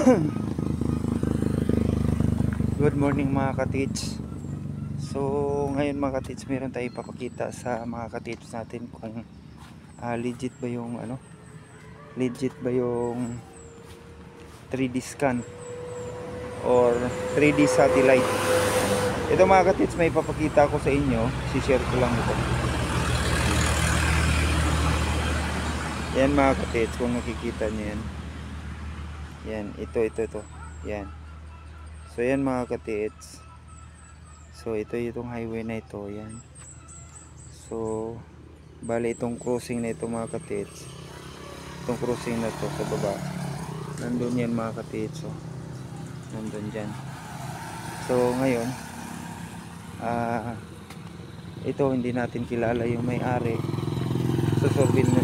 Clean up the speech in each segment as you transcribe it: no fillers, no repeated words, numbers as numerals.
Good morning mga katits. So ngayon mga katits, meron tayong ipapakita sa mga katits natin kung legit ba yung legit ba yung 3D scan or 3D satellite. Ito mga katits, may ipapakita ko sa inyo, si-share ko lang ito. Yan mga katits, kung nakikita nyo yan. Yan, ito. Yan. So yan mga katits. So ito yung highway na ito, yan. So bali itong crossing na ito mga katits. Itong crossing na to sa baba. Nandun yan mga katits. So nandun dyan. So ngayon ito hindi natin kilala yung may-ari. So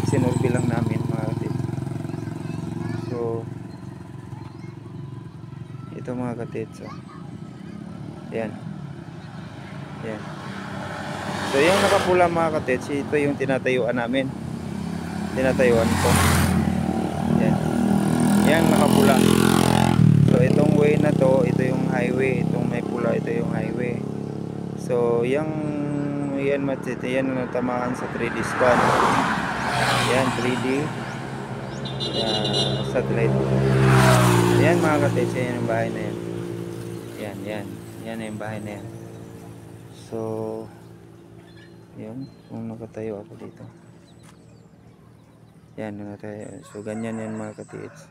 sinurvey lang namin mga katits. So ito mga katits. So yan. Yan. So yung nakapula mga katits, ito yung tinatayuan namin. Tinatayuan ko. Yan. Yan nakapula. So itong way na to, ito yung highway. Itong may pula, ito yung highway. So yan natamaan sa 3D scan. Yan 3D satellite. Yan mga katits, yan yung bahay na yan. Yan yung bahay na yan. So yun, kung nakatayo ako dito, yan nakatayo. So ganyan yan mga katits.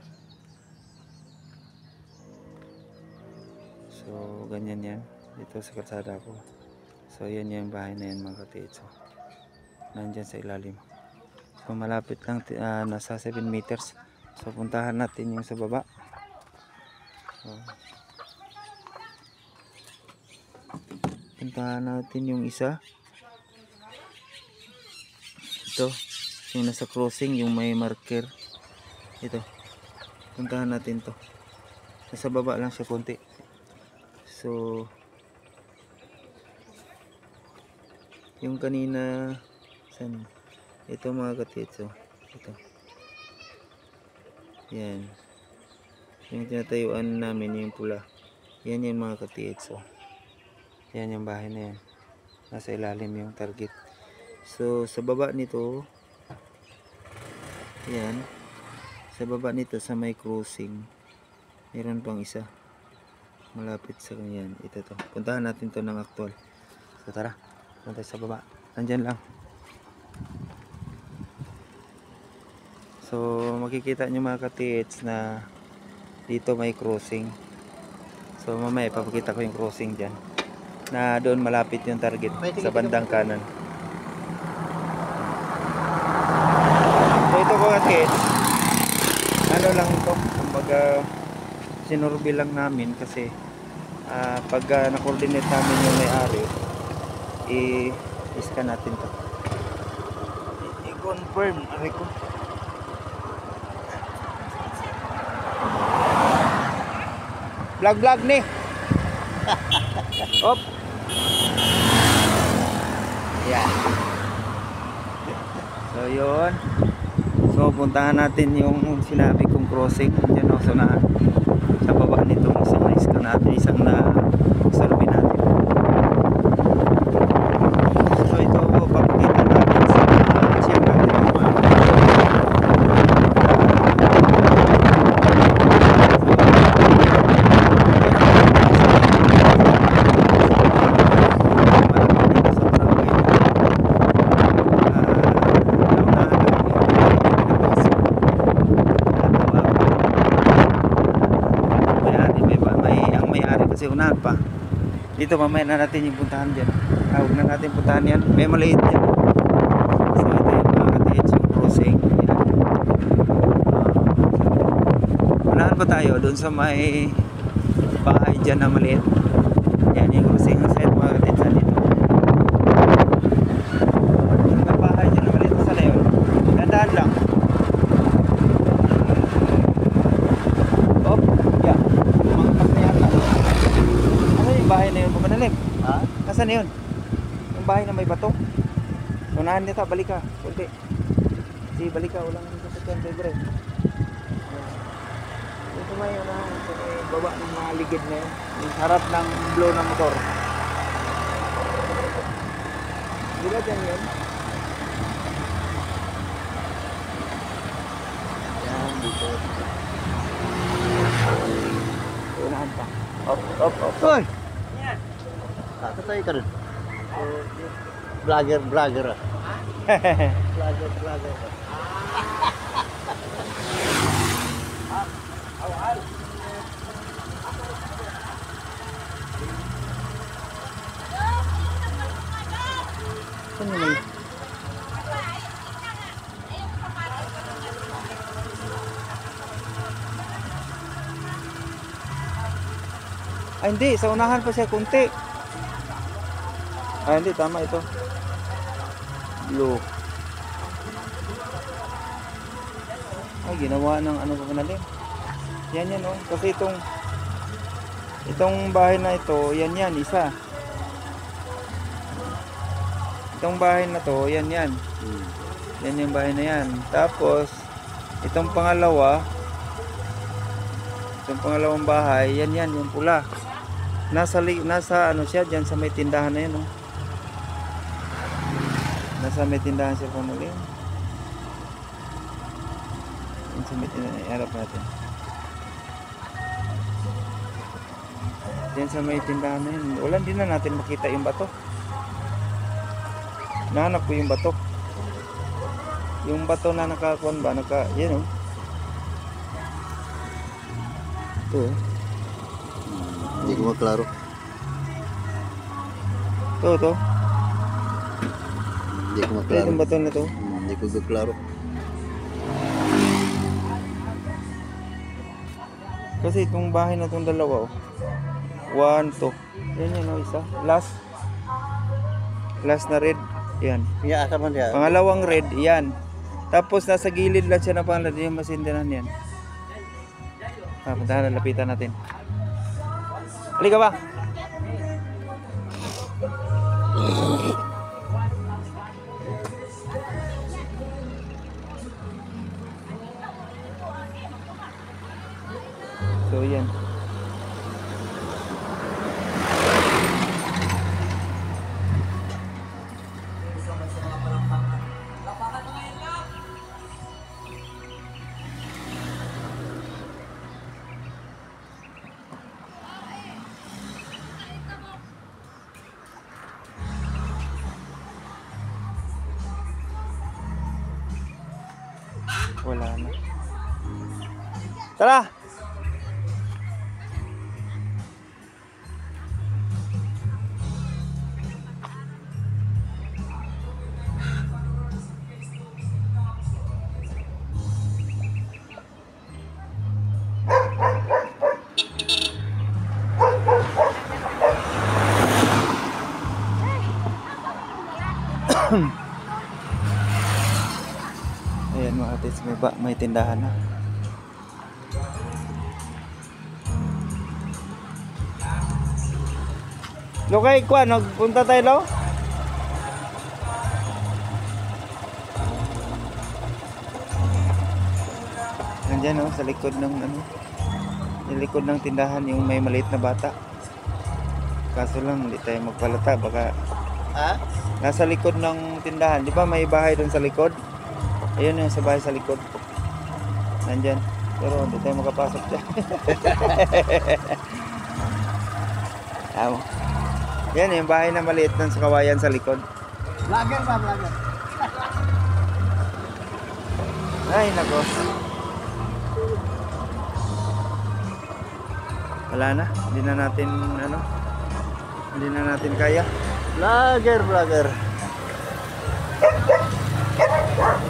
So ganyan yan dito sa kalsada ko. So yan yung bahay na yan mga katits. So nandyan sa ilalim. So malapit lang, nasa 7 meters. So puntahan natin yung sa baba. So puntahan natin yung isa. Ito yung nasa crossing, yung may marker. Ito, puntahan natin to. Nasa baba lang siya konti. So yung kanina saan? Ito mga katits. So ito, yan yung tinatayuan namin, yung pula. Yan yung mga katits. So yan yung bahay na yan. Nasa ilalim yung target. So sa baba nito, yan, sa baba nito sa may crossing, meron pang isa malapit sa kanyan. Ito to. Puntahan natin to ng actual. So tara, punta sa baba. Nandyan lang. So makikita nyo mga katits na dito may crossing. So mamaya ipapakita ko yung crossing dyan, na doon malapit yung target sa bandang kanan. So ito ko katits, ano lang ito, kumbaga sinurvey lang namin kasi pag na-coordinate namin yung may-ari, i-scan natin to, i-confirm ari ko. Vlog ni op. Yan. So yun. So puntahan natin yung sinabi kong crossing. Yan o, sa baba nito isang na-scan natin, isang na-survey natin. So ito papakita natin sa check natin. Kasi unahan pa dito, mamaya na natin yung puntahan dyan. Huwag na natin puntahan yan, may maliit yan. So ito yung mga katits, yung crossing. Unahan pa tayo doon sa may bahay dyan na maliit. Yan yung crossing ang side mga katits dito. May bahay dyan na maliit sa layon. Gandaan lang. Bahay na yun, pumanalim. Ha? Nasaan na yun? Yung bahay na may bato. Unahan nito, balik ka. Kunti. Sige, balik ka. Walang sasakyan, libre. Ito may ano, ito may baba ng mga ligid na yun. Yung harap ng blow ng motor. Di ba dyan yun? Yan, dito. Unahan pa. Op. Hoy! Tatay ka rin. Vlogger ah. Vlogger. Saan yun may? Ay hindi, sa unahan pa siya kunti. Ay hindi, tama ito. Blue. Ay, ginawa ng ano pa panalim. Yan oh. Kasi itong bahay na ito, yan isa. Itong bahay na to, yan. Yan yung bahay na yan. Tapos itong pangalawang bahay, yan yung pula. Nasa ano siya diyan sa may tindahan na yan, oh. Nasa may tindahan siya po nali. Yan sa may tindahan, i-harap natin. Yan sa may tindahan na yan. Wala din na natin makita yung bato. Nahanap ko yung bato. Yung bato na nakakuan ba? Yan oh. Ito oh. Hindi ko maklaro. Ito. Hindi ko Ito maklaro. yung bato na to. Hindi ko maklaro. Kasi itong bahay na itong dalawa oh. 1, 2. Yan oh, isa. Last na red. Yan. Iya, asa man siya. Pangalawang red, yan. Tapos nasa gilid lang siya na pangalan yung masindihan yan. Puntahan, lapitan natin. Halika ba? So yan. Wala na. Tara! Ayan mga katis, may tindahan na. Lokay kwa, nagpunta tayo lo? Nandiyan oh, sa likod ng sa likod ng tindahan yung may maliit na bata. Kaso lang hindi tayo magpalata, baka Ha? nasa likod ng tindahan, di ba may bahay doon sa likod? Ayun yung sa bahay sa likod. Nandyan. Pero hindi tayo makapasok dyan. Tama. Yan yung bahay na maliit doon sa kawayan sa likod. Vlogger ba, vlogger? Ay nako. Wala na. Hindi na natin kaya. Vlogger.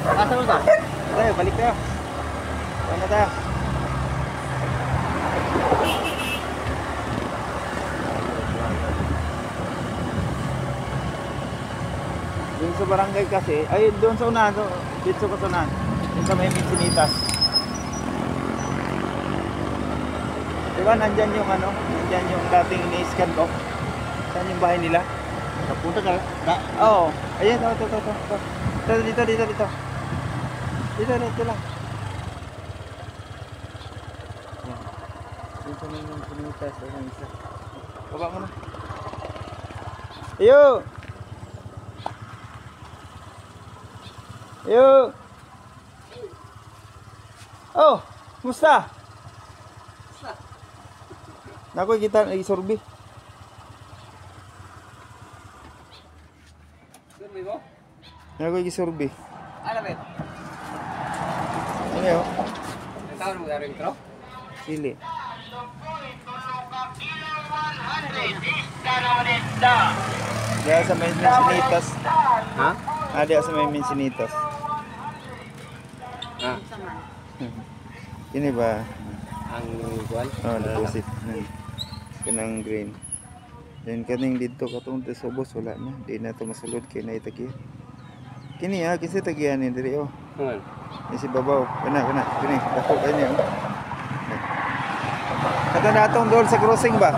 Asa mo ba? Tayo, balik tayo. Ano tayo? Doon sa barangay kasi, ay doon sa unahan, dito sa unahan. Doon sa may Minsinitas. Diba nandyan yung nandyan yung dating ini-scan ko. Saan yung bahay nila? Napunta ka? Oo. Ayan, ito. Dito. Dito lang. Yan. sa mga pinita sa mga isa. Baba mo na. Yo! Yo! Oh! Kumusta? Nakoy kita isorbi. Sorry mo? Nakoy isorbi. Ano ba? Ano yun? Ang tawag mo garing intro? Dili. Diya sa may Minsinitas. Ha? Diya sa may Minsinitas. Ha? Ini ba? Ang kuwan? Oh, deposit. Kanang green. Then kaning dito katong sa ubos wala na. Di na to masulod kay na itagi. Kini kasi tagian ni diri oh. Ano? Ni si babaw. Kana. Kini dako kanya oh. Kata natong doon sa crossing ba?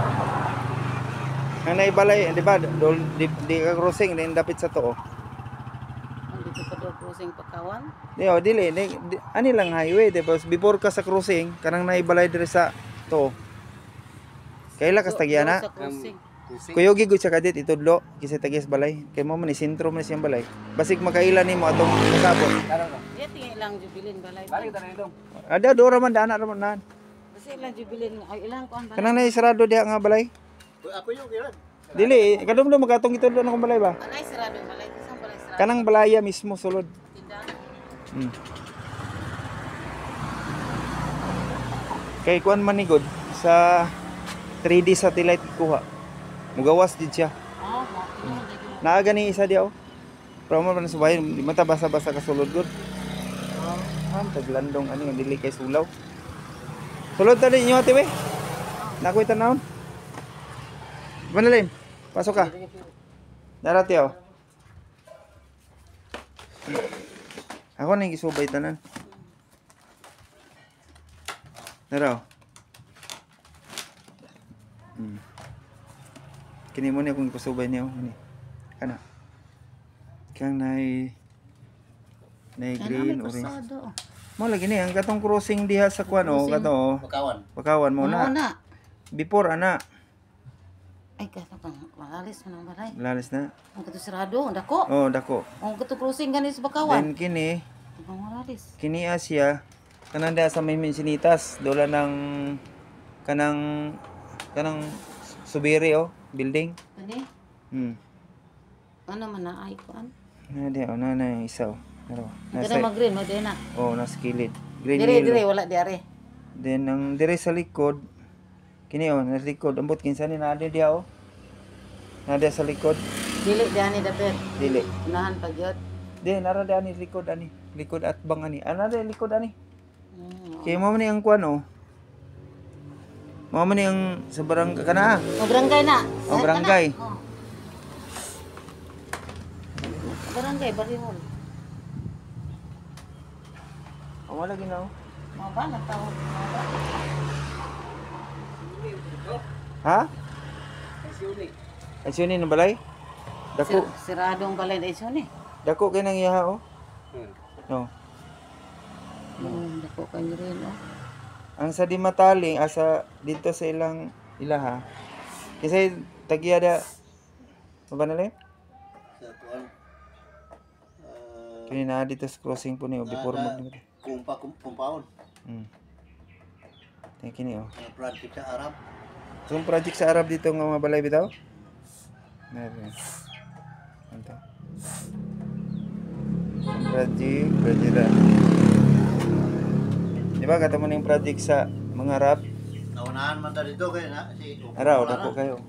Ang naibalay, di ba? Doon di ka crossing din dapit sa to. Dito ka daw crossing Pakawan. Di dili ani lang highway, di ba? Before ka sa crossing, kanang naibalay diri sa to. Kaila kas tagiana? Sa crossing. Kuyogi gud sa kadit itudlo kisa tagis balay. Kay mo man ni sentro man siyang balay. Basig makaila nimo atong kasabot. Iya tingay lang jubilin balay. Balik tayo dito. Ada do ra man dana ra man nan. Kasi ilang jubilin ay ilang kuan balay. Kanang naisarado diha nga balay. Ako yung kiran. Dili, kadumdum magatong itudlo na kong balay ba? Anay sarado yung balay. Isang balay sarado. Kanang balaya mismo sulod. Tindahan. Kay kuan man ni god sa 3D satellite kuha. Mugawas did siya. Oh, Naa gani isa dia oh. Pero mo man subay di mata basa-basa ka sulod god. Taglandong ani nga dili kay sulaw. Sulod ta ninyo ate we. Nakoy tanawon. Manalin. Pasok ka. Darati oh. Ako nang gisubay tanan. Naraw. Kini mo ni akong ipasubay niyo ni. Kana. Kang nay green orange. Mo lagi ni ang katong crossing diha sa kuan oh, kato oh. Pakawan. Pakawan mo na. na. Before ana, Ay kato kang malalis man ang balay. lalis na. Ang kato sarado, dako. Oh, dako. Ang kato crossing gani sa Pakawan. Then kini Ang malalis. Asya kanang diha sa may Minsinitas, dola ng kanang subiri oh, building. Kani? Ano man na ay kuan? Na diha oh, na yung isa oh. Naro. Kada mag-green mo din na. Oh, nasa kilid. Green Dire yellow. wala diare. Then ang dire sa likod kini oh, nasa likod ambot kinsa ni na diha oh. Na diha sa likod. Dili diani dapat. Dili. Unahan pag yun. Di nara diha ni likod ani. Likod at bang ani. Ana diha likod ani. Mm. Kaya mo man ni ang kuan oh. Mo man ni ang sa barangay kana. O barangay na. O barangay. Oh. Barangay Barihol. Oh, wala ginaw. Mga ba na tawag? Ha? Ay sini ng balay? Dako. Siradong balay na iso ni. Dako kay nang iyaha oh. No. Dako kayo rin oh. Ang sa di mataling asa dito sa ilang ilaha. Kasi tagiya da mabanali? Sa tuwan. Kini na dito sa crossing po ni before mag. Kumpaon. Thank you oh. Ang project sa Arab. Yung project sa Arab dito nga mga balay bitaw? Meron. Anto. Project ra. Di ba kata mo na yung project sa mga Arab? Naunahan man ta dito kay na si Araw, dako kayo.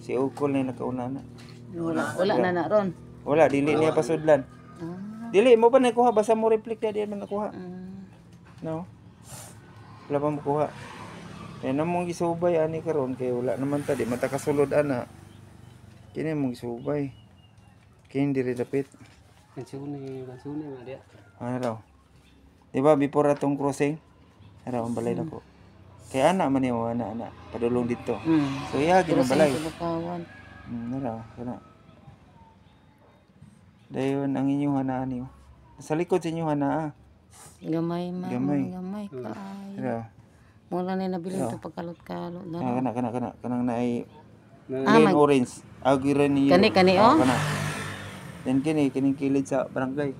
Si Ukol na nakauna na. Wala na ron. Wala, dili niya pasudlan. Ah. Dili mo pa nakuha, basta mo reflect na diyan man nakuha. No? Wala pa makuha. Eh namong gisubay ani karon kay wala naman ta di mata kasulod ana. Kini mong gisubay. Kini diri dapit. kansuni nga dia. Ano raw? Di ba before atong crossing? Araw ang balay nako. Kay ana man yo ana padulong dito. So iya gina balay. Bakawan. Naraw kana. Dayon ang inyong hanaan niyo. Sa likod sa inyong hanaa. Gamay man. Gamay. Gamay kaay. Araw. Mula na nabili Oo. ito pagkalot-kalot. Kanang naay Ah, green mag- orange. Green yellow. Kani, oh? Kana. Then kining kilid sa barangay.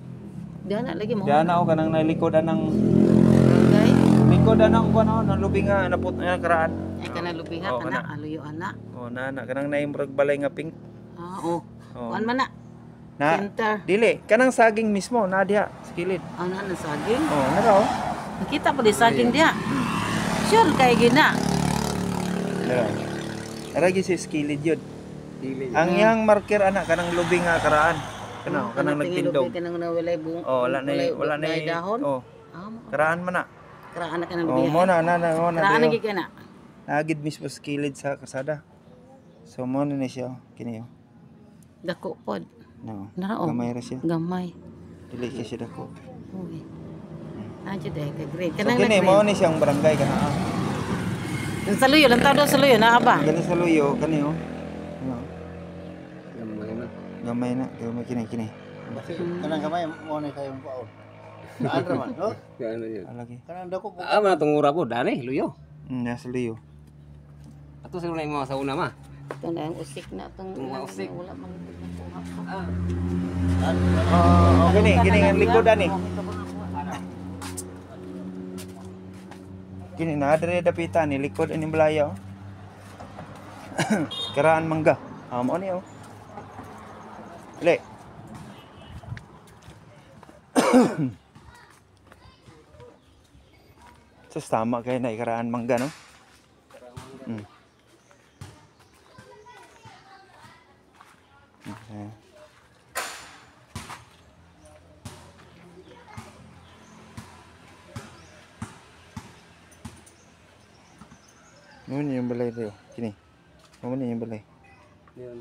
Diyan na lagi mo. Diyan ako kanang nalikod ng Barangay. likod ng kuno ng lubing nga naput nga karaan. Ay kana lubiha Oo, kana kana. aluyo ana. Oh na kanang naimrag balay nga pink. Ah, oh. Oh. Kuan man na. Na Center. dili kanang saging mismo na diha sa kilid. Ang na saging. Oh, nara oh. Nakita pa di saging dia. Sure kay gina. Nara. Nara gi sa kilid yun. Ang iyang marker anak kanang lubing nga karaan. Kanang nagtindog. Kanang nawalay bung. Oh, wala na dahon. oh. Ah, mo. Karaan man na. Karaan na kanang Oh, lubiha. mo na Karaan na diyo. gid kana. Nagid mismo sa kilid sa kasada. So mo na siya kini oh. Dako pod. No. Nara oh. Gamay ra siya. Gamay. Dili siya siya dako. Uy. Andiyo dahil ka green. So Kanang kini na mo green. ni siyang barangay kana. Ang saluyo, lang tao daw saluyo, na ba? Gani sa luyo kani oh. Ano? Gamay na. Gamay kini. Kasi kanang gamay mo na kayong paon. Saan raman, no? Ano yun? Alagi. Kanang dako po. Mana tong ura po, dani, luyo. Ya sa luyo. Ato sa una sa una ma. Ito na yung usik na. Itong Mga usik. Wala mang nakuha ko. Oh, kini ang likodan ni. Kini na dere dapitan ni likod ini belaya. Oh. Karaan mangga. Mo ni oh. Le. So tama kay na karaan mangga no. Hmm. Okay. Ano yung balay tayo? Kini. Ano yung balay? Yun.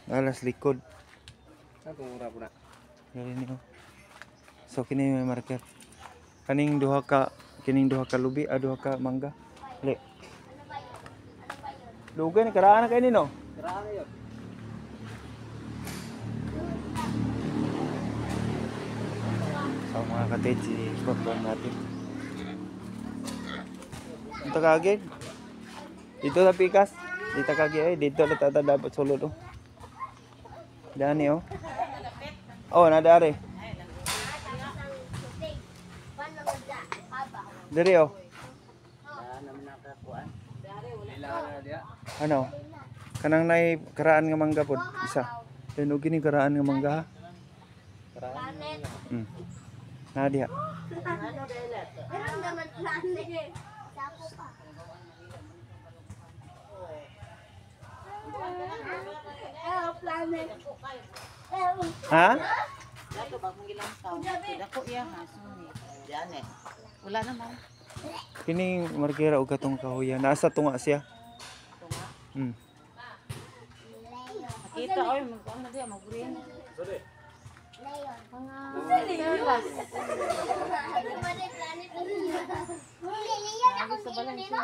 Alas likod. Ano tong ura po na? Dari niyo. So kini may marker. Kining duha ka lubi, duha ka mangga. Le. Lugay ni karaan na kay nino. Karaan na yun. So mga katid, i-confirm natin. Dito kagid. Dito na pikas. Dito kagid ay dito na tata dapat sulod oh. Dani oh. Oh, nadari. Diri oh. Ano? Kanang nay karaan nga mangga pod isa. Tunog kini karaan nga mangga ha. Karaan. Na diha. Ha? Dato ba mong ilang taon? Dako iya ha. Suni. Diyan eh. Wala naman. Kini markera og katong kahoyan. Nasa tunga siya. Tunga. Nakita oy magkuan na diya mag-green.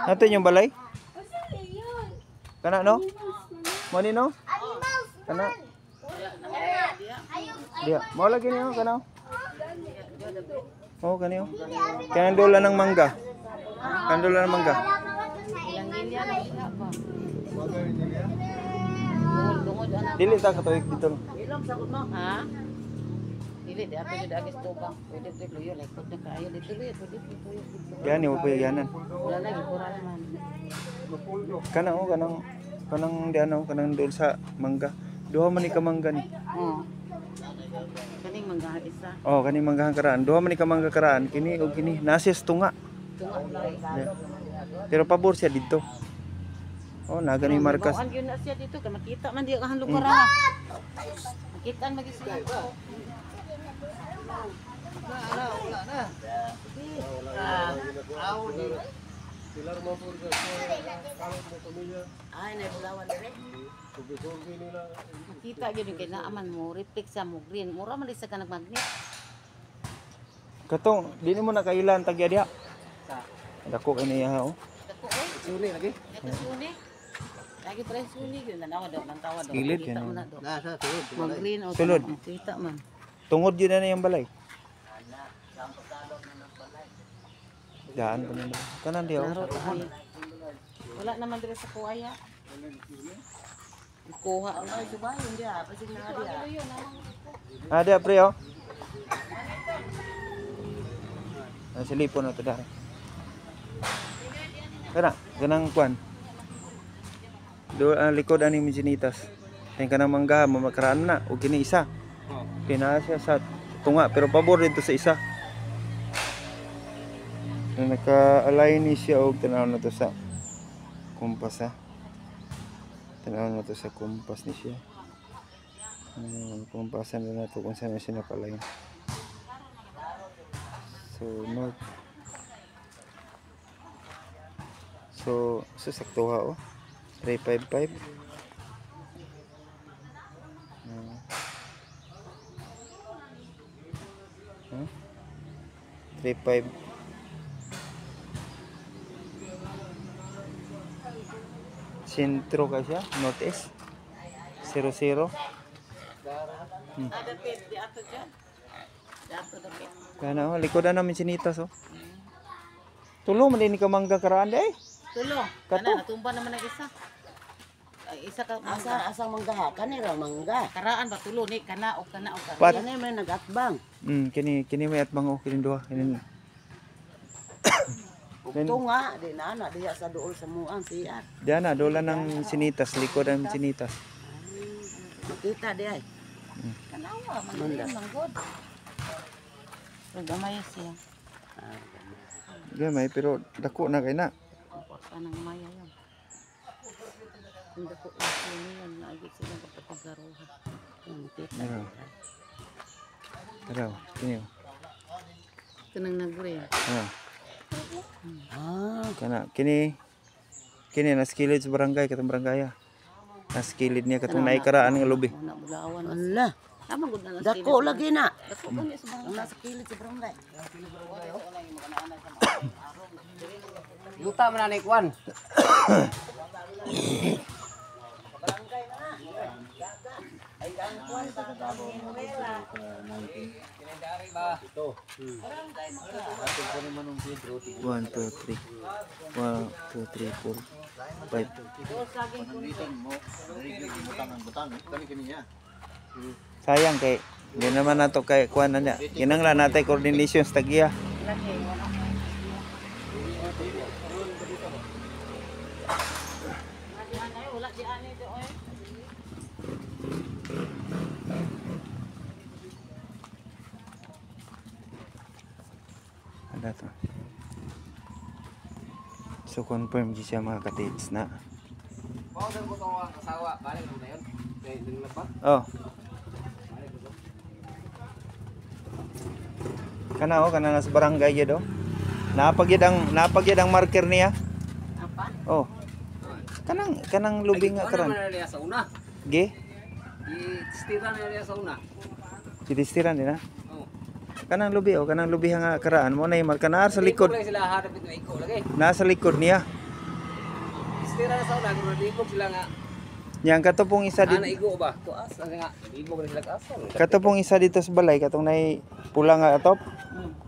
Natin yung balay? Kana no? Mo ni no? Kana? Dia, mau lagi niyo kana? Oh, kaniyo. Kandola ng mangga. Kandola ng mangga. Ilang linya na siya ba? Dungod ana. Dili ta katuig dito. Ilong sagot mo, ha? Dili di ato gid agis tubang. Pwede to luyo like pud na kaayo dito luyo pwede to luyo. Yan ni upoy ganan. Wala na gikuran man. Kana oh kanang di ano kanang dol sa mangga. Duha man ni ka mangga ni. Oh. Kaning mangga isa. Oh, kani mangga karaan. Duha man ni ka mangga karaan kini og kini nasis tunga. Tunga ulay. Pero pabor siya dito. Oh, naga ni markas. Bawaan gyud na siya dito kay makita man di ang lugar ha. Makitaan magi siya. Ay, naibulawan dire. Makita gyud yung kinaaman mo, reflect sa mo green. Mura man di sa kanang magnet. Katong dili mo nakailan tagya diha. Dako kay niya oh. Dako oy. Suni lagi. Suni. Lagi pa rin suni gyud nanawa daw nang tawa daw. Kilid Kita yan, mo oh. na daw. Nasa sulod. Mag green o Sulod. kita man. Tungod yun na yung balay. Daan pa nila. Kanan di Laro ako. ta ay. Wala naman dire sa kuaya. Kuha na. Ay, subayon dia. Pasig na dia. Ada pre oh. Silipon na ito dahil. Ganang kwan. Doon likod ani Mizinitas. Yung kanang mangga, mamakaraan na. O kini isa. Oh. Kina siya sa tunga. Pero pabor dito sa isa. Na naka-align ni siya o tanaw na to sa kumpas ha. Tanaw na to sa kumpas ni siya. Kumpasan na to kung saan na siya naka-align. So, north. So, saktuha oh. 355. Huh? 35. Sentro ka siya, northeast. 00. Ada pit di ato dyan. Di ato da pit. Kana oh, likodan namin sinitas oh. Tulo man din ka mangga karaan day. Tulo. Kato. Kana natumba naman ang isa. Ay, isa ka mangga. Asa mangga kanira mangga. Karaan ba tulo ni kana o kana. Pat. Kani may nagatbang. Kini may atbang oh, kini duha, kini. Tunga di na ana diha sa duol sa muang siya. Diyan na dola ng sinitas, likod ng sinitas. Makita di ay. Kanawa man manggod. Gamay siya. Gamay pero dako na kay na. Kanang maya yan. Hindi ko yan na agad sila kapag-garuha. Araw. Araw, kini. Kanang nag-green. Kana kini naskilid sa barangay katong barangay. Naskilid niya katong naikaraan nga lubi. Wala bulawan. Ala, Tama gud na dako lagi na. Dako ba niya sa Ang barangay? nasa kilid sa barangay. Yuta man na kuan. Kinadari ba? Ito. 1 2 3. 1 2 3 4 5. Pananglitan mo. Butang ang butang. Kani niya. Sayang kay di naman nato kay kuan na niya. Kinanglan natay coordination sa tagiya. Wala di ani do oy. Ada to. So confirm di siya mga katits na. Mao dang ko tong asawa, balik mo dayon. Kay ding pa. Oh. Kana oh, kana sa barangay gyud oh. Napagyad ang marker niya. Apa? Oh. Kanang lubing nga karan. Ano na sa una? Ge, I-stira na niya sa una. sidistiran din ha. Oh. Kanang lubi oh, kanang lubi nga karaan mo na yung marka na sa likod. Ikog lang sila harapit na iko lagi. Nasa likod niya. Istira na sa una, kung ikog sila nga. Yang katupong isa Ana dito. igo ba? Tuas kasi nga ikog na sila kaasol. Katupong isa dito sa balay katong nay pula nga atop.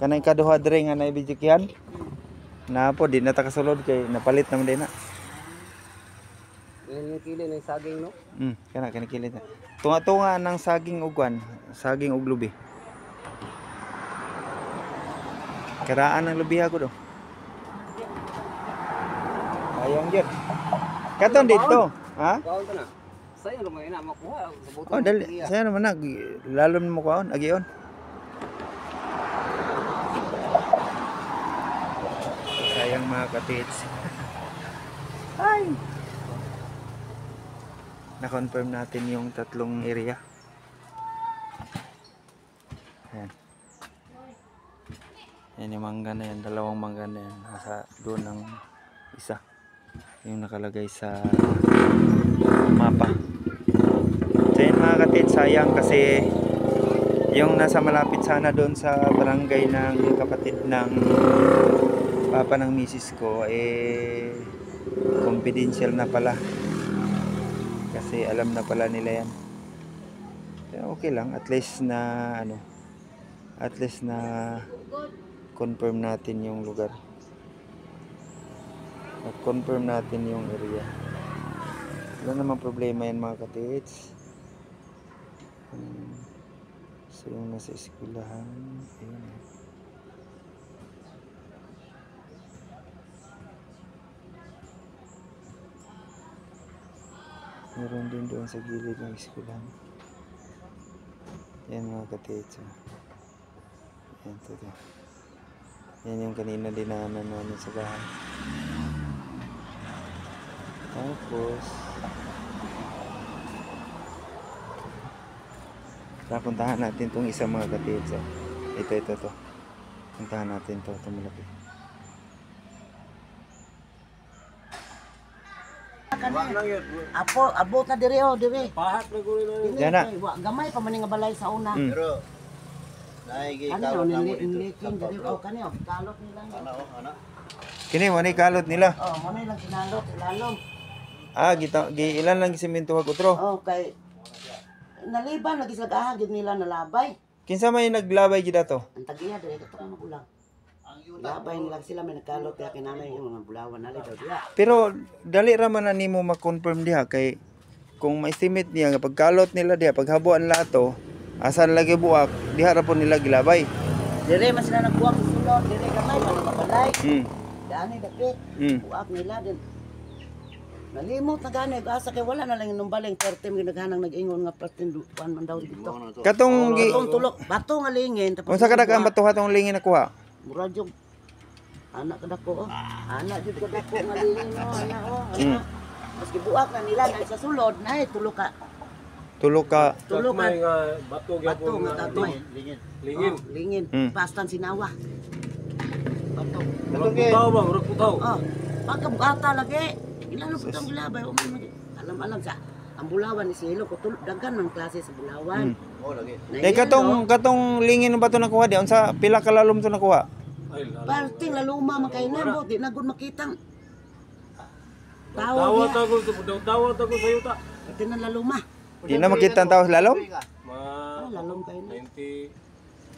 Kanang kaduha dre nga nay bijikihan. Na po di na ta kasulod kay napalit naman din na. Yan yung kili ng saging no. Kana kilit na. Tunga-tunga ng saging ugwan, saging ug lubi. Karaan ng lubi ako do. Ayong jud. Katon dito, ha? Kaon to na. Sayo lumay na makuha sa buto. Oh, dali. Saya naman na lalo mo kuon, agion. Sayang mga katits. Ay. Na-confirm natin yung tatlong area. Ayan. Yan yung mangga na yan. Dalawang mangga na yan. Nasa doon ng isa. Yung nakalagay sa mapa. So yun mga katid, sayang kasi yung nasa malapit sana doon sa barangay ng kapatid ng papa ng misis ko confidential na pala. Kasi alam na pala nila yan. Pero okay lang, at least na confirm natin yung lugar. Confirm natin yung area. Wala namang problema yan mga katits. So yung nasa eskwelahan, ayun. Meron din doon sa gilid ng eskwelahan. Yan mga katits. Yan to. Yan yung kanina dinaanan namin sa bahay. Tapos puntahan natin tong isang mga katits. Ito to. Puntahan natin to, malaki. Abot na dire o, dire. Pahat na guli na yun. Yan na. Gamay pa man nga balay sa una. Pero naigi Ano kalot na mo dito. nilikin dire o kanyo, kalot nila. Ano? Kini mo ni kalot nila. Oh, mo na lang kinalot, ilalom. Ilan lang simento wag utro. Oh, kay naliban lagi sa gahagid nila nalabay. Kinsa may naglabay gid ato? Ang tagiya dire ka mga bulang. Labay nila sila may nagkalot kaya kinamay yung mga bulawan nali daw diya. Pero dali ra man na nimo ma-confirm diha kay kung ma-estimate niya nga pagkalot nila diha paghabuan lato asan lagi buak diha ra po nila gilabay. Dire man sila nagbuwak sa sulod, dire gamay man mabalay. Dani dapit. Buwak nila din. Nalimot na gani, asa kay wala na lang yung baling 30 ginaghanang nag-ingon nga patinduan man daw dito. Katong Batong tulok, bato nga lingin tapos unsa kada ka batuha tong lingin nakuha? mura jud anak kadako oh. Anak jud kadako nga lingin oh, anak oh. Anak. Maski buwak na nila na sa sulod na tulo ka. Tulo ka May nga bato gyapon Bato nga nga kagmay. lingin. Oh, lingin. Pastan sinawa. Bato. Murag putaw ba? Murag putaw. Oh, pagkabugata lagi. Ilan na putang gilabay o man alam sa ang bulawan ni Silo ko daghan ng klase sa bulawan. Oh, lagi. Eh katong lingin ng bato nakuha di unsa pila ka lalom to nakuha? Ay, lalo. Parting laluma man kay nabo di na gud makitang. Dawat ako sa yuta. Ito na laluma. Di na makita ang tao sa lalom? Ah, lalom kay na. 90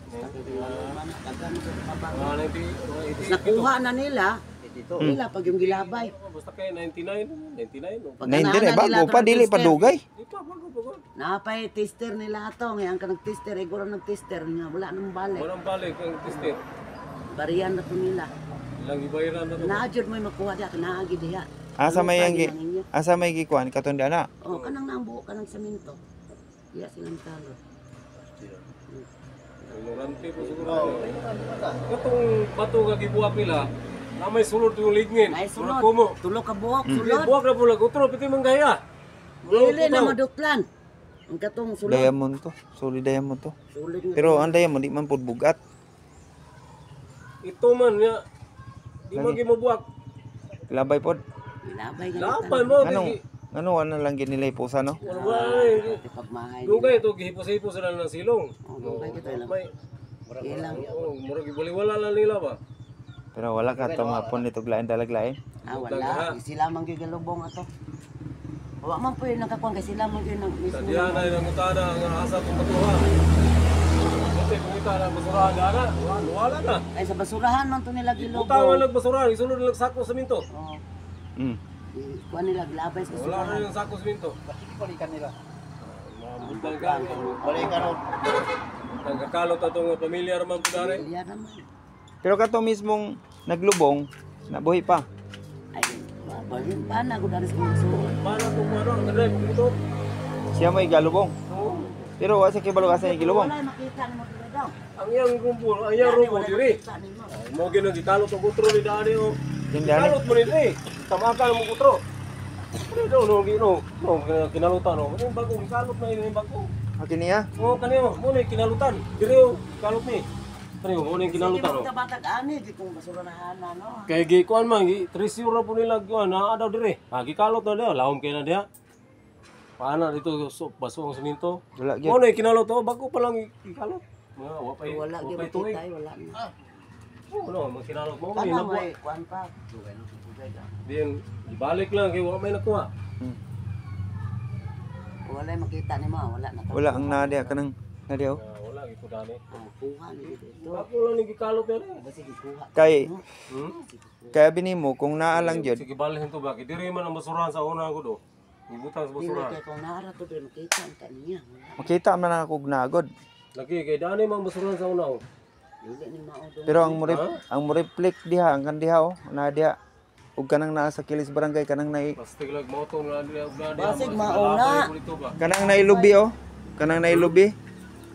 Daghan sa kabang. 90 Nakuha na nila. Dito. Nila pag yung gilabay. basta kay 99 Pag 19 anaana bago nila pa ito dili ng pa tester. dugay. Di pa bago. Napay tester nila ato ngayon ka nag-tester iguro nag-tester nga wala nang balik. Walang balik ang tester. Bariyan na to nila. Ilang ibayaran na to. Naajud mo makuha diha kanaagi diha. Asa may Ano, yang pagi lang inyo? asa may gikuan katon di ana. Oh, kanang naambuo kanang semento. Diya silang talo. Ignorante po siguro. Katong bato nga gibuhat nila, na may sulod yung lignin. Ay Murag sulod. kumo. Tulo ka buhok Sige, sulod. buwak na bulag. Utro, piti manggaya. Dili na maduklan. Ang katong sulod. Diamond to. Solid diamond to. Sulod nga. Pero ang diamond di man pud bugat. Ito man ya. Di man gimabuak. Labay pod. Labay nga. Lapan mo. Ano ano lang gid nila ipusa no? Wala eh. Pagmahay. Dugay ito, gihipos-hipos sila ng silong. Dugay kita lang. May, Ilang. murag ibaliwala lang nila ba? Pero wala ka tong hapon nito glain dalaglain. Ah, wala. Sila man gyud galubong ato. Wa man po yun nakakuan kay sila man gyud nang Sa mismo. diyan na yung utada ang asa itong batuha. Kasi kung ita na basurahan na, wala na. Ay sa basurahan man to nila Utawa gilubong. nagbasurahan, isunod na sako sa minto. Oh. Mm. Kuan nila glabay sa Wala na basurahan. yung sako sa minto. Balikan nila. Mabutang ka. Balikan ron. Nagkakalot atong pamilya naman po dari. Iya naman. Pero kato mismong naglubong nabuhi pa. Ay, mabalin pa na gud aris kung suot. Para kung ano, ang drive dito. Siya may galubong. Oo. Pero wala sa kibalo asa yung gilubong. Wala makita ni mo dili daw. Ang iyang rumbo, ang iyang rumbo diri. Makita nimo. Mo ginang gikalot ang utro ni Dari o. Yung dali. Gikalot mo ni diri. Tamakan mo utro. Pero daw no gino, no kinalutan no. Yung bagong gikalot na yung bagong. Akin niya. Oh kaniyo, mo ni kinalutan. Diri o kalot ni. Kaniyo mo ni kinalutan no. Sige batag ani di kung basurahan na no. Kay gi kuan man gi tresura po nila kuan na adaw diri. Gikalot na dia, lawom kay na dia. Paana dito baso ang semento. Wala gyud. Mo ni kinalot o bago pa lang gikalot. Wapay Wala gyud tuig. makita wala na. Oo, no, magkinalot mo. Kana Kana may kuan pa. Then, ibalik lang kay wala may nakuha. Wala makita nimo, wala na. Wala ang nadia kanang nadia oh. Wala wala ito dani. Kuha ni dito. Ako lang ni gikalot na rin. Basta gikuha. Kay Hmm? kaya binimo kung naa lang jud. Sige balhin to ba? Diri man ang basurahan sa una ko do. Ibutang sa Dili basurahan. kay kung nara to din makita ang kaniya. Makita man ako gnagod. Lagi kay dani man basurahan sa una. Oh. Dili ni mao do. Pero ang mo reflect diha ang kan diha oh, na diha ug kanang naa sa Kilis Barangay kanang Plastic lag mo to na dili ug na. Basig mauna. kanang nailubi oh. Kanang nailubi.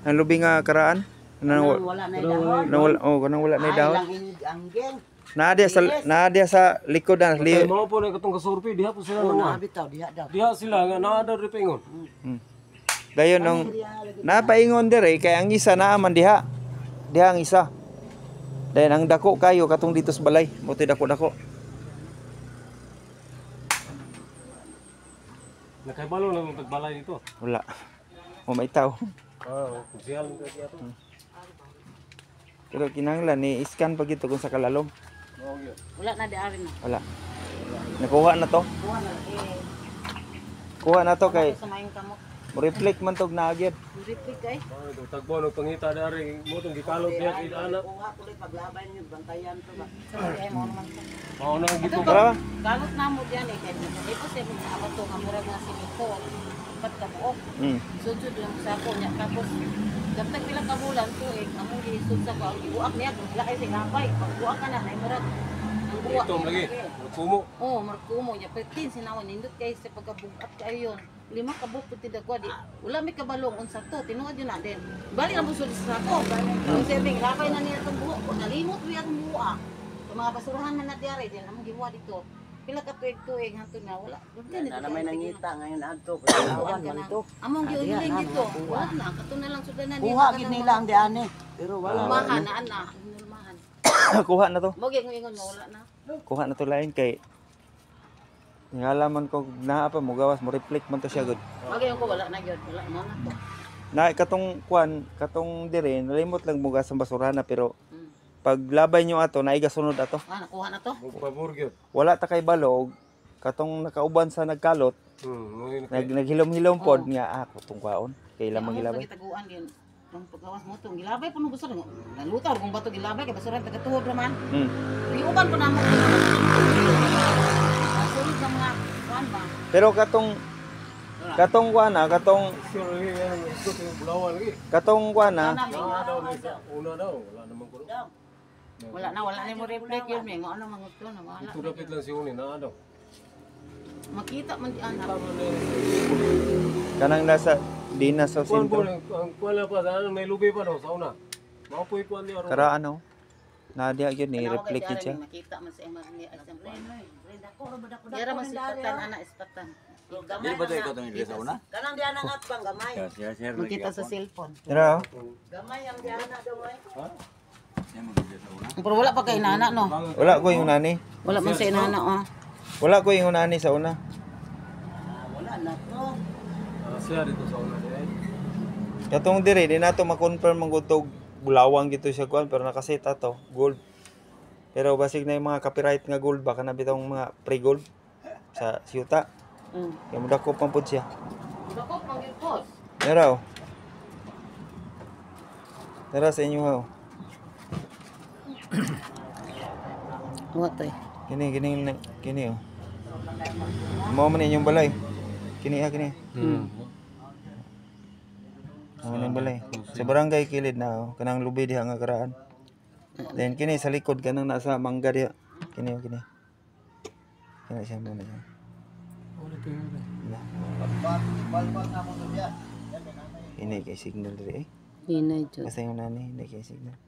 Ang lubi nga karaan. Kanang wala na dahon. Kanang wala na Ay daw. lang anggeng. Naa sa likod na Mao po na katong kasurpi diha po sila Oh, na. naabitaw diha daw. Diha sila nga naa daw ripengon. dayon nung napaingon dire kay ang isa naa man diha. Diha ang isa. Dayon ang dako kayo katong dito sa balay. Motoy dako-dako. Nakaibalo lang ang tagbalay dito. Wala. O maitaw. Kusyal ka diha to. Pero kinahanglan ni scan pa gito kung sa kalalom. Mao gyud. Wala na di ari na. Wala. Nakuha na to. Kuha na Kuha na to kay sa maing kamot. mo reflect man tog naagid. Repeat kay. Itong tagbo ng pangita dari mo itong gikalot niya kay ana. Kuha tuloy paglabay niyo bantayan to ba. Sa ay mo naman. Mao na gito. Para Galot na mo diyan eh kay ito sa mga abato nga mura nga simento. Pat ka buok. Sud lang sa ko nya tapos dapat pila ka bulan to amo gisud sa ko buak niya wala kay sinapay. Pag buak ka na ay murag ang buak. Ito lagi. Kumo. Oh, markumo niya petin sinawan nindot kay sa pagkabugat kayo yon. 5 ka buok puti dagwa di. Wala may kabalong unsa to tinuod yun na din. Bali na mo sud sa ko. Ang sebing lapay na niya tong buok ko nalimot biya tong buak. Sa mga basurahan man na diare din among giwa dito. Pila ka tuig-tuig hantud na wala. Na may nangita ngayon adto kawan man to. Among giuling dito. Wala na kato na lang sudanan Kuha gid nila ang diane. Pero wala. Mahan na ana, nulmahan. kuha na to. Mo gyud ingon mo wala na. Kuha na to lain kay ngalaman ko naa pa mo gawas mo reflect man to siya good. Mo gyud ko wala na gyud, wala mo na to. Na katong kwan, katong dire nalimot lang mo gas ang basurahan na pero Hmm. pag labay nyo ato naiga sunod ato. Ah, nakuha na to. Pabor gyud. Wala ta kay balog katong nakauban sa nagkalot naghilom-hilom pod nga kutong kwaon kay lamang gilabay. Taguan gyud. Kung paggawas mo to, gilabay po nung basura. Nalutar kung bato gilabay kay basura tagatuhod raman. Iuban ko na mo. Sunod sa mga kuan ba? Pero katong kuan na, katong Sure yan gusto ko bulawan lagi. kuan na, Daw ni sa una daw wala namang kuno. Wala na mo reflect yun may ano manguto na wala. Ito dapat lang si Uni na daw. Makita man di anak. kanang nasa di na sa Kuan po sentro. ang kuan pa sa may lubi pa daw sa una. Mao po kuan di aron. Karaan no. Nadia gyud ni reflect gyud siya. Makita man sa imag ni asam ko. Yara man sipatan ana ispatan. Dili ba ito ikaw itong hindi sa una? Kanang diana nga pang gamay. Share Makita sa cellphone. Pero Gamay ang diana daw ay. Pero wala pa kay inana no. wala ko yung nani. Wala man sa inana oh. Wala ko yung nani sa una. Wala na to. Siya dito sa una diay. Katong dire di nato ma-confirm ang gutog bulawang gito siya kuan pero nakaset ato gold. Pero basig na yung mga copyright nga gold baka na bitong mga pre-gold sa siyuta. Kaya mo dako pang pud siya. Dako pang gyud post. Pero tara sa inyo ha. What ay? Kini oh. Mao man inyong balay. Kini kini. Mao man balay. Sa barangay kilid na oh. Kanang lubi diha nga karaan. Then kini sa likod kanang nasa mangga diha. Kini. Kini siya mo na siya. Balbal na mo to diya. Ini kay signal diri eh. Hinay jud. Basta yung nani, hindi kay signal.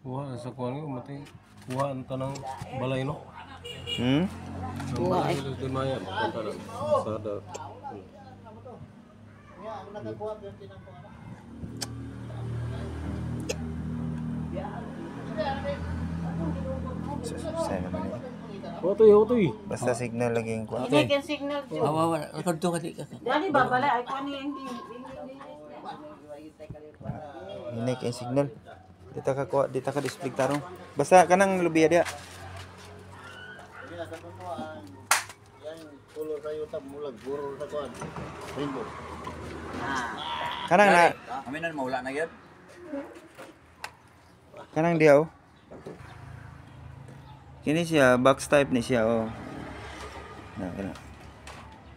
Kuha sa kuan ko mati. Kuha ang tanang balay no. Kuha ay. Di maya punta lang. Sada. Sa naman eh. Hotoy. Basta signal lagi yung kuha. Hinay kay signal jud. Wala, kadto ka di ka. Dali ba balay ay kuan ni hindi. Ini kay signal. Dita ka kuha, dita ka display tarong. Basta kanang lubiya dia. color sa yuta mulag guro sa kuan. Rainbow. Kanang na Kami na mawala na gyud. kanang diaw. Kini siya box type ni siya oh. Na kana.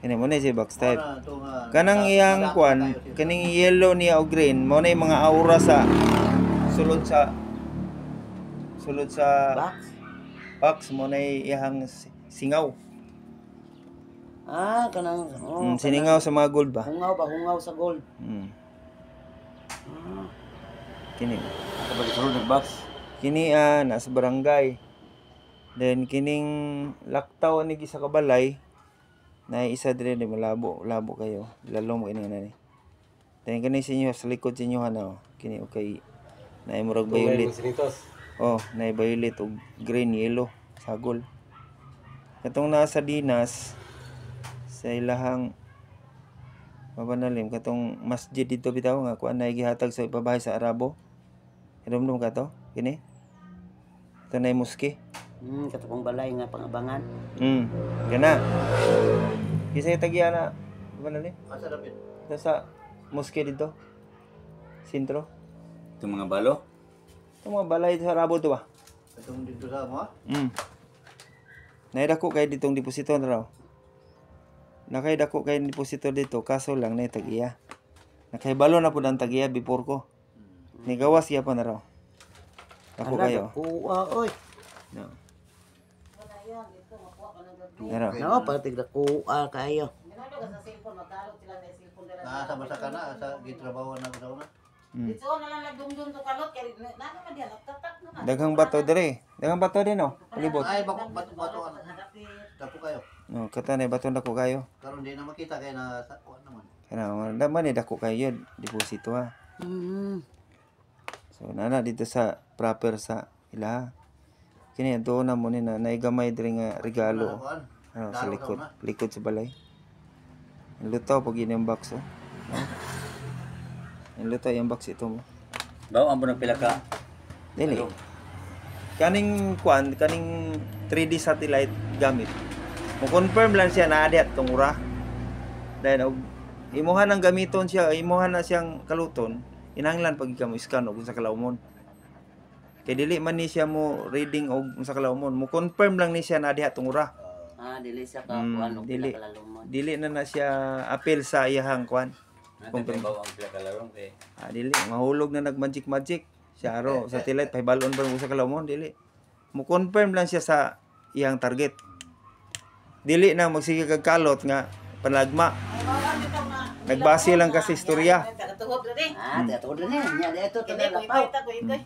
Kini mo na siya box type. Ana to nga. Kanang iyang kuan, kaning yellow niya o green, mo na yung mga aura sa sulod sa Box. box mo na iyang singaw. Kanang Siningaw sa mga gold ba? hungaw sa gold. Kini. Kapag sulod nag-box. Kini nasa barangay. Then kining laktaw ni sa kabalay na isa dire ni malabo kayo. Lalong mo ini ni. Then kini sa inyo sa likod sa inyo ano. Kini okay. Na imurag violet. Oh, na violet o green yellow sagol. Katong nasa dinas sa ilahang mabanalim katong masjid dito bitaw nga kuan na gihatag sa ibabahay sa Arabo. Idumdum ka to? Kini. Ito na yung muski. Katong balay nga pangabangan. Kana. Kisay tagya na mabanalim. Asa dapat? Ito sa muski dito. Sintro. Itong mga balo. Ito mga balay sa Arabo to ba? Katong dito sa mo. Naidako kay ditong deposito na raw. Nakaidako kay deposito dito kaso lang na tag-iya. Nakaibalo na po ang tag-iya before ko. Nigawas iya pa na raw. Ako kayo. Oy. No. Wala yan, ito, makuha ka ng gabi. Pero, No, patig na kayo. Minado ka sa cellphone, magdalog sila na cellphone nila. Nasa basa ka na sa gitrabaho na ko na. Dito na lang nagdumdum to kalot, kaya nano man yan, nagtatak naman. daghang bato dire. Daghang bato din oh. Palibot. Ay bato ano. Hanapin. Dapo kayo. No, kata na bato dako kayo. Karon di na makita kay na sa kuan naman. Kana naman ni dako kayo yun, deposito ha. So nana dito sa proper sa ila. Kini ato na mo ni na naigamay dire nga regalo. Kuan. Ano sa likod, likod sa balay. Ang lutaw pag yun yung box oh. No? Ang lutaw yung box ito mo. Bawo ang bunang pila ka. Dili. Kaning kuan, kaning 3D satellite gamit. Mo confirm lang siya na adi at tungura. Dahil og imuhan ang gamiton siya, imuhan na siyang kaluton, inanglan pag ikaw mo scan og sa kalawmon. Kay dili man ni siya mo reading og sa kalawmon, mo confirm lang ni siya na adi at tungura. Dili siya ka kuan og dili. kalalumon. Dili na siya appeal sa iyahang kuan. Natin kay bawo ang pila ka larong kay. Dili, mahulog na nag-magic siya aro satellite pahibalon pa sa kalawmon dili. Mo confirm lang siya sa iyang target. Dili na magsige kag kalot nga panagma. Nagbase lang kasi istorya. Tagatuhog na rin. Dato din niya dito Hindi, to kuy lapaw. ta, kuy koy.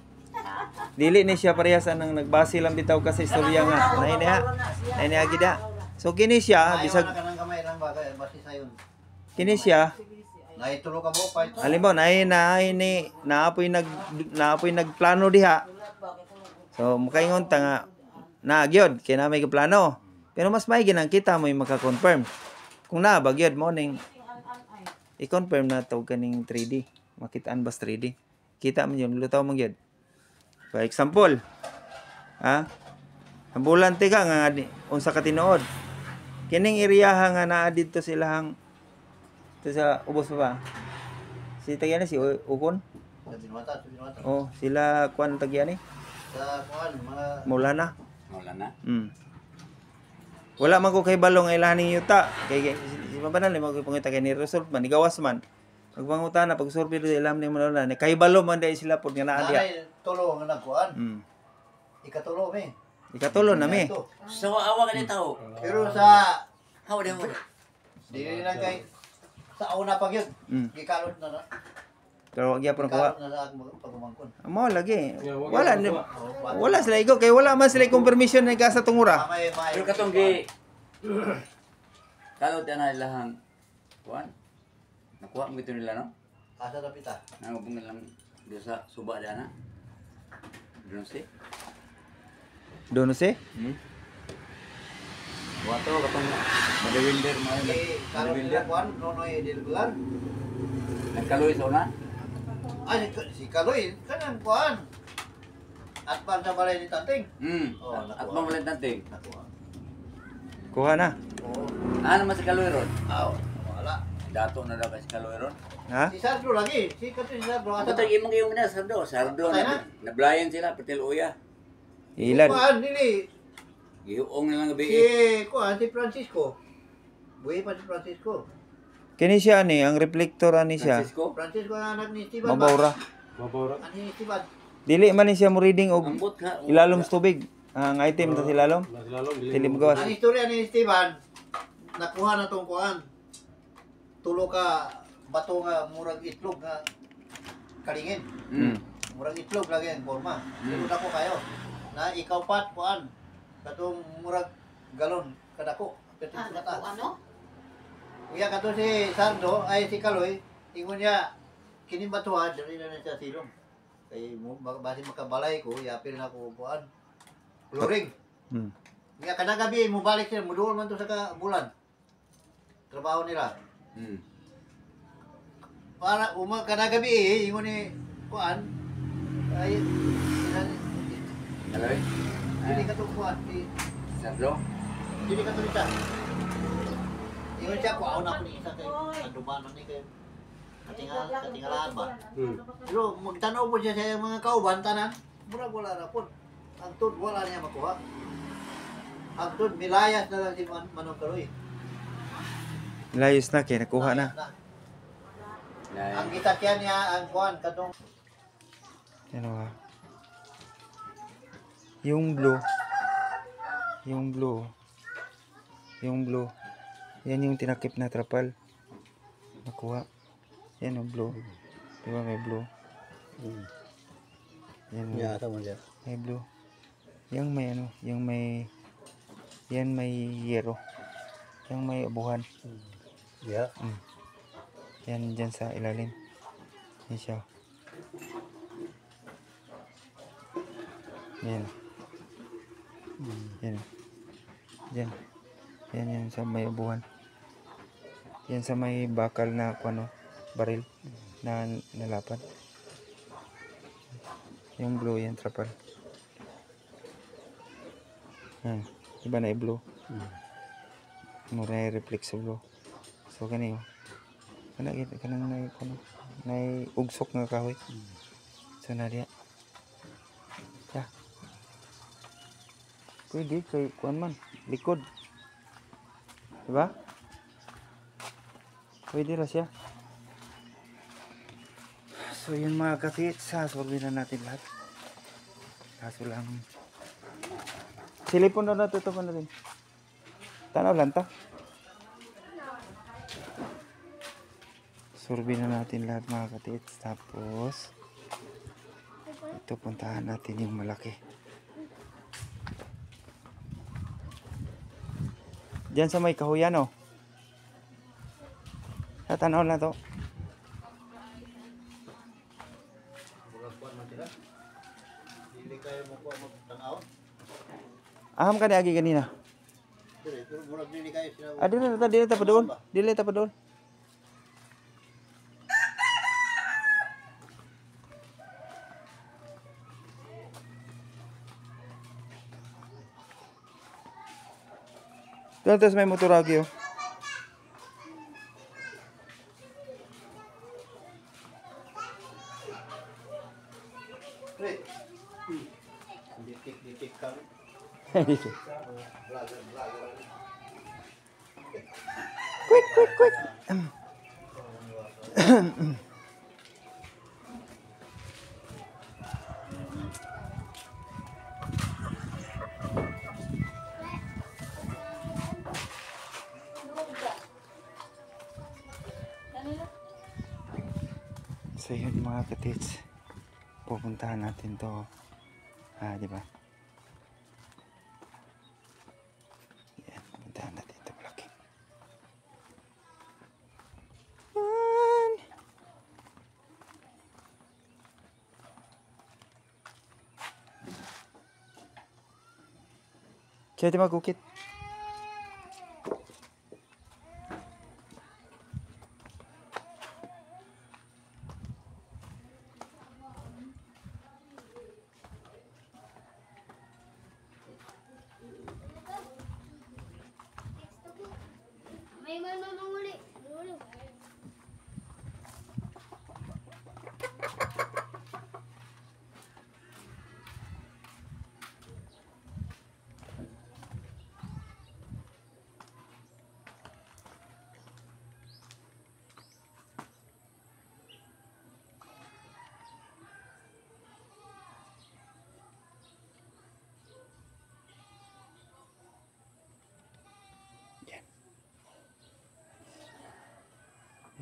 Dili ni siya parehas nang nagbase lang bitaw kasi istorya nga. Naini agida. So kini siya bisag Bisag kanang kamay lang ba kay basi sayon. kini siya Naitulo ka mo fight. halimbawa naapoy nagplano diha. So makaingon ta nga na gyud kay na may plano. Pero mas may ginang kita mo yung maka-confirm. Kung na bagyod mo ning i-confirm na to kaning 3D. Makitaan bas 3D. Kita mo yun lutaw mo gyud. For example, ambulante ka nga unsa ka tinuod. Kining iriyaha nga naa didto silahang to sa ubos pa ba? Si tagyan si Ukon. Sa binwata. Oh, sila kuan tagyan ni. Sa kuan mga Maulana. Wala na. Wala man ko kay balong ay laning yuta. Kay si mabanal mo kay pangita kay ni resolve man igawas man. Pagpangutan na pag survey do ilam ni Maulana ni kay balong man dai sila pud nga naa diha. nanay tulo nga nagkuan. Ikatulo mi. Ikatulo na mi. So awa ka ni tao. Pero sa Hawa din mo. dili lang kay sa una pa gyud. Gikalot na na. Pero wag gyapon kuha. Gikalot na sa akong pagumangkon. Amo lagi. Wala sila ikaw kay wala man sila confirmation na sa tungura. May Pero katong gi kalot na ilahang kuan. Nakuha mo ito nila no? asa dapita. Nangubong nilang doon sa suba dyan na. Doon si. Dono si? Wato katong madawinder mo. Kalot nila kuan nonoy dilbulan. Nagkaloy sa una. Ay si Kaloy kanang kuan. At pa sa balay ni Tanting. At nakuha. mamalit natin. Nakuha. Kuha na. Oo. Ano man si Kaloy ron? Aw, wala. Dato na daw kay si Kaloy ron. Ha? Si Sandro lagi. Si Kato si Sandro. Ako tayo imong yung na Sardo. Sardo Patay na. na. Nablayan sila, patil uya. Ilan? Kuan, dili. Gihuong na lang gabi. Si, kuan, si Francisco. Buhay pa si Francisco. Kini siya ni, ang reflector ani siya. Francisco. Francisco ang anak ni Esteban. Mabawra. Mabora. Ani ni Esteban. Dili man ni siya mo reading og Ambot ka. ilalom sa tubig. Ang item ta silalom. Naglalong Tilim gawas. Ang istorya ni Esteban, nakuha na tong kuan. Tulo ka bato nga murag itlog nga kalingin. Mm. Murag itlog lagi ang forma. Pero dako kayo. Na ikaw pat kuan. Katong murag galon kadako. Petit Ah, mata. ano? Kuya kato si Sardo ay si Kaloy, ingon niya kini batuha diri na siya silong. Kay mo basi makabalay ko, yapir na ko kuan. Flooring. Mm. Nga kada gabi mo balik sila, muduol man to sa bulan. Trabaho nila. Hmm. Para kada gabi ingon ni kuan ay Kaloy. dili ka to kuan di Sardo. dili ka to isa. Ingon siya ko na ko ni isa kay adumanon ni kay katingalaan ba. Pero magtanaw po siya sa mga kauban tanan, murag wala ra po. Ang tud wala niya makuha. Ang tud milayas na lang si Manong Kaloy. Layos na kay nakuha na. Ang gitakyan niya ang kuan kadong Ano ha? Yung blue. Yung blue. Yung blue. Yan yung tinakip na trapal. Nakuha. Yan yung blue. Di ba may blue? Yan yung tama siya. may blue. Yung may ano, yung may yan may yero. Yung may abuhan. Yeah. Yan dyan sa ilalim. Yan siya. Yan. Yan. Yan. Yan yan sa may abuhan. Yan sa may bakal na ano, baril na nalapad. Yung blue yan trapal. Iba na i-blue. Mura na reflect sa blue. So kani kanang na ugsok nga kahoy. So na diya. Ya. Pwede kay kuan man, likod. Diba? Pwede ra siya. So yun mga katits, sasolve na natin lahat. Kaso lang silipon na natin ito pa na rin. Tanaw lang ta. Survey na natin lahat mga katits. Tapos ito puntahan natin yung malaki. Diyan sa may kahuyan oh. Sa tanaw na to. Murag kuan man sila. Dili kayo mo kuan magtanaw. Aham ka ni agi kanina. Pero murag dili kayo sila. Dili ta pa doon. Dili ta pa doon. Doon tas may motor agi oh. Pre. Ditik kami. Quick. So yun mga katits, pupuntahan natin to, di ba? Yan, pupuntahan natin to malaki. Yan. Siya di magkukit.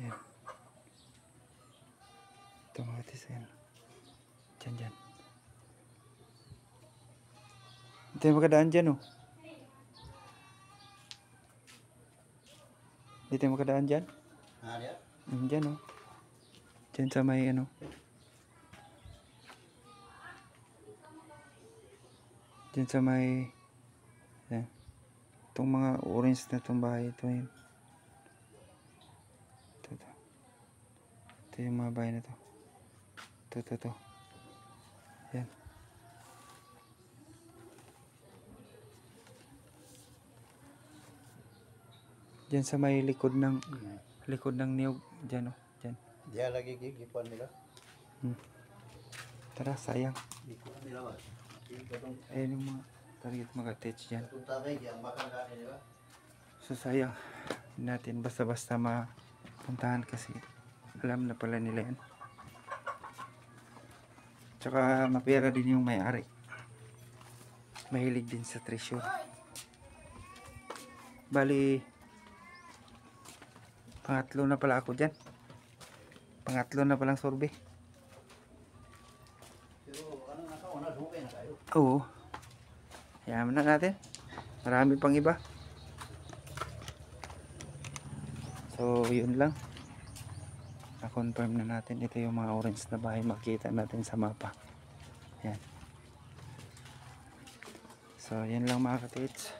Yan. Ito mga katis, yan. Dyan. Ito yung makadaan dyan, oh. Dito yung makadaan dyan. Dia. Dyan, oh. Dyan sa may, ano. Dyan sa may, yan. Itong mga orange na itong bahay, ito yun. Ito yung mga bahay na to. Ito. Yan. Diyan sa may likod ng niyog. Diyan, oh. Diyan. Dia lagi gigipan nila. Tara, sayang. Gigipan nila ba? Ayun yung mga target mag-attach dyan. Punta may yang makan kanin nila. So sayang. Hindi natin basta-basta mapuntahan kasi alam na pala nila yan. Tsaka mapera din yung may-ari. Mahilig din sa treasure. Bali, pangatlo na pala ako dyan. Pangatlo na palang sorbe. Pero ano na ka, wala dugay na kayo. Oo. Yaman na natin. Marami pang iba. So, yun lang. Na-confirm na natin. Ito yung mga orange na bahay. Makita natin sa mapa. Yan. So, yan lang mga katits.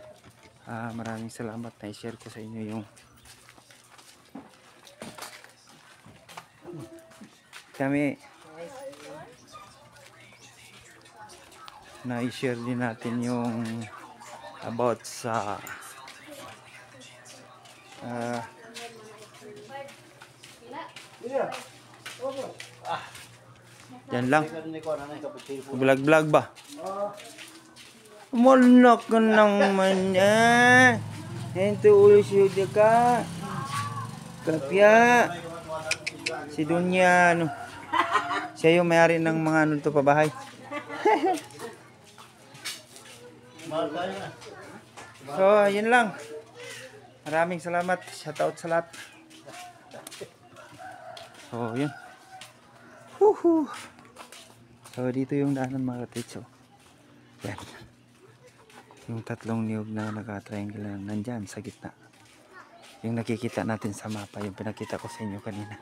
Maraming salamat na i-share ko sa inyo yung kami na i-share din natin yung about sa yan lang. Vlog ba? Mulok ka naman yan. Ito ulit siya ka. Kapya. Si Dunya, ano. Siya yung may-ari ng mga ano to pabahay. So, yun lang. Maraming salamat. Shoutout sa lahat. So, yun. Woohoo! So, dito yung daanan mga katitso. Yan. Yung tatlong niyog na naka-triangle na nandyan sa gitna. Yung nakikita natin sa mapa. Yung pinakita ko sa inyo kanina.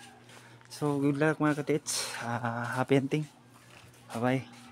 So, good luck mga katits. Happy hunting. Bye-bye.